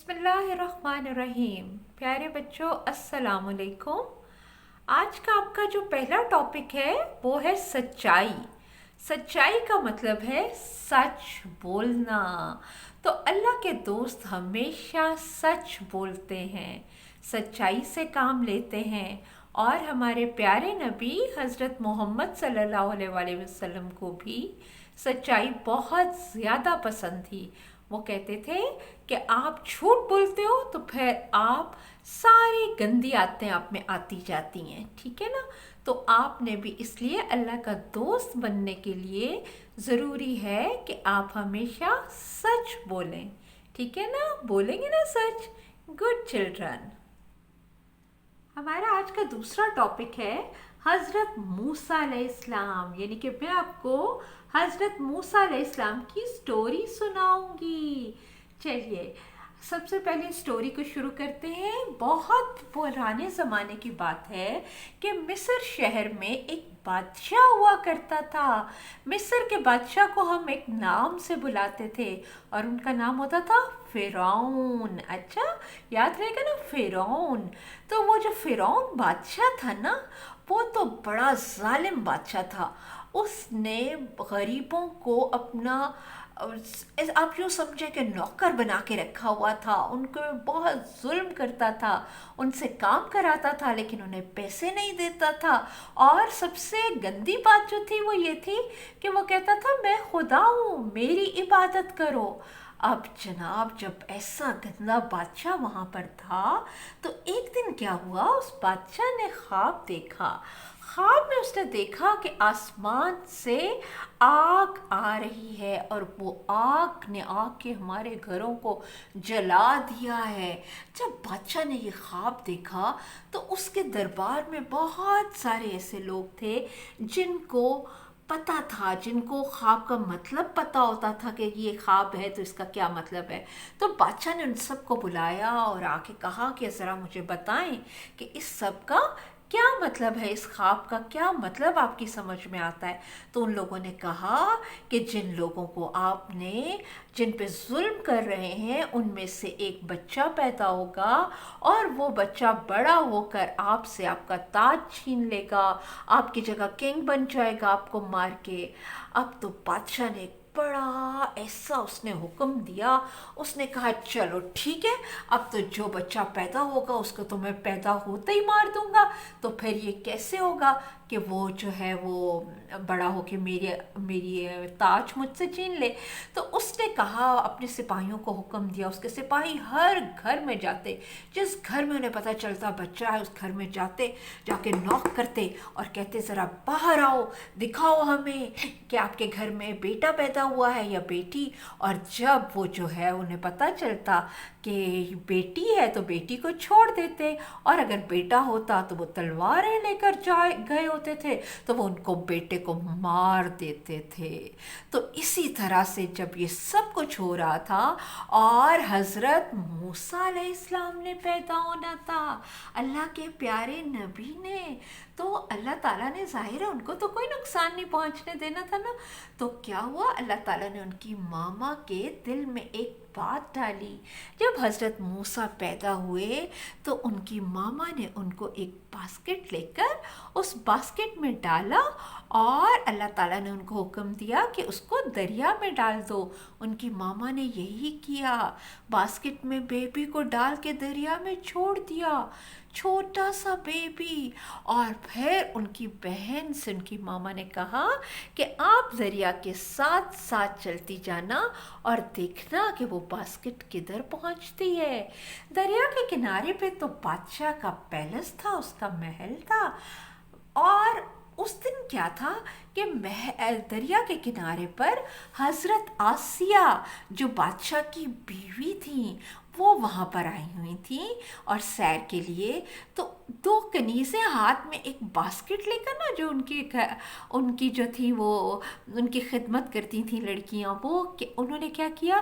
بسم اللہ الرحمن الرحیم. پیارے بچوں السلام علیکم. آج کا آپ کا جو پہلا ٹاپک ہے وہ ہے سچائی. سچائی کا مطلب ہے سچ بولنا. تو اللہ کے دوست ہمیشہ سچ بولتے ہیں, سچائی سے کام لیتے ہیں, اور ہمارے پیارے نبی حضرت محمد صلی اللہ علیہ وآلہ وسلم کو بھی سچائی بہت زیادہ پسند تھی. وہ کہتے تھے کہ آپ جھوٹ بولتے ہو تو پھر آپ ساری گندی عادتیں آپ میں آتی جاتی ہیں, ٹھیک ہے نا. تو آپ نے بھی اس لیے اللہ کا دوست بننے کے لیے ضروری ہے کہ آپ ہمیشہ سچ بولیں, ٹھیک ہے نا. بولیں گے نا سچ؟ Good children. ہمارا آج کا دوسرا ٹاپک ہے حضرت موسیٰ علیہ السلام, یعنی کہ میں آپ کو حضرت موسیٰ علیہ السلام کی سٹوری سناؤں گی. چلیے سب سے پہلے سٹوری کو شروع کرتے ہیں. بہت پرانے زمانے کی بات ہے کہ مصر شہر میں ایک بادشاہ ہوا کرتا تھا. مصر کے بادشاہ کو ہم ایک نام سے بلاتے تھے اور ان کا نام ہوتا تھا فرعون. اچھا یاد رہے گا نا, فرعون. تو وہ جو فرعون بادشاہ تھا نا, وہ تو بڑا ظالم بادشاہ تھا. اس نے غریبوں کو اپنا, آپ یوں سمجھیں کہ نوکر بنا کے رکھا ہوا تھا. ان کو بہت ظلم کرتا تھا, ان سے کام کراتا تھا لیکن انہیں پیسے نہیں دیتا تھا. اور سب سے گندی بات جو تھی وہ یہ تھی کہ وہ کہتا تھا میں خدا ہوں, میری عبادت کرو. اب جناب جب ایسا گندا بادشاہ وہاں پر تھا تو ایک دن کیا ہوا, اس بادشاہ نے خواب دیکھا. خواب میں اس نے دیکھا کہ آسمان سے آگ آ رہی ہے اور وہ آگ نے آ کے ہمارے گھروں کو جلا دیا ہے. جب بادشاہ نے یہ خواب دیکھا تو اس کے دربار میں بہت سارے ایسے لوگ تھے جن کو پتہ تھا, جن کو خواب کا مطلب پتہ ہوتا تھا کہ یہ خواب ہے تو اس کا کیا مطلب ہے. تو بادشاہ نے ان سب کو بلایا اور آ کے کہا کہ ذرا مجھے بتائیں کہ اس سب کا کیا مطلب ہے, اس خواب کا کیا مطلب آپ کی سمجھ میں آتا ہے. تو ان لوگوں نے کہا کہ جن لوگوں کو آپ نے, جن پہ ظلم کر رہے ہیں, ان میں سے ایک بچہ پیدا ہوگا اور وہ بچہ بڑا ہو کر آپ سے آپ کا تاج چھین لے گا, آپ کی جگہ کنگ بن جائے گا آپ کو مار کے. اب تو بادشاہ نے بڑا ایسا اس نے حکم دیا, اس نے کہا چلو ٹھیک ہے, اب تو جو بچہ پیدا ہوگا اس کو تو میں پیدا ہوتے ہی مار دوں گا. تو پھر یہ کیسے ہوگا کہ وہ جو ہے وہ بڑا ہو کے میری تاج مجھ سے چھین لے. تو اس نے کہا, اپنے سپاہیوں کو حکم دیا, اس کے سپاہی ہر گھر میں جاتے, جس گھر میں انہیں پتہ چلتا بچہ ہے اس گھر میں جاتے, جا کے نوک کرتے اور کہتے ذرا باہر آؤ, دکھاؤ ہمیں کہ آپ کے گھر میں بیٹا پیدا ہوا ہے یا بیٹی. اور جب وہ جو ہے انہیں پتہ چلتا کہ بیٹی ہے تو بیٹی کو چھوڑ دیتے, اور اگر بیٹا ہوتا تو وہ تلواریں لے کر گئے ہوتے تھے تو وہ ان کو بیٹے کو مار دیتے تھے. تو اسی طرح سے جب یہ سب کچھ ہو رہا تھا اور حضرت موسیٰ علیہ السلام نے پیدا ہونا تھا, اللہ کے پیارے نبی نے, تو اللہ تعالیٰ نے ظاہر ہے ان کو تو کوئی نقصان نہیں پہنچنے دینا تھا نا. تو کیا ہوا, اللہ تعالیٰ نے ان کی ماما کے دل میں ایک بات ڈالی. جب حضرت موسیٰ پیدا ہوئے تو ان کی ماما نے ان کو ایک باسکٹ لے کر اس باسکٹ میں ڈالا اور اللہ تعالیٰ نے ان کو حکم دیا کہ اس کو دریا میں ڈال دو. ان کی ماما نے یہی کیا, باسکٹ میں بیبی کو ڈال کے دریا میں چھوڑ دیا, چھوٹا سا بیبی. اور پھر ان کی بہن سے ان کی ماما نے کہا کہ آپ دریا کے ساتھ ساتھ چلتی جانا اور دیکھنا کہ وہ باسکٹ کدھر پہنچتی ہے. دریا کے کنارے پہ تو بادشاہ کا پیلس تھا, اس کا محل تھا. اور اس دن کیا تھا کہ دریا کے کنارے پر حضرت آسیہ جو بادشاہ کی بیوی تھیں وہ وہاں پر آئی ہوئی تھیں اور سیر کے لیے. تو دو کنیزیں ہاتھ میں ایک باسکٹ لے کر نا, جو ان کی جو تھی وہ ان کی خدمت کرتی تھیں لڑکیاں, وہ انہوں نے کیا کیا,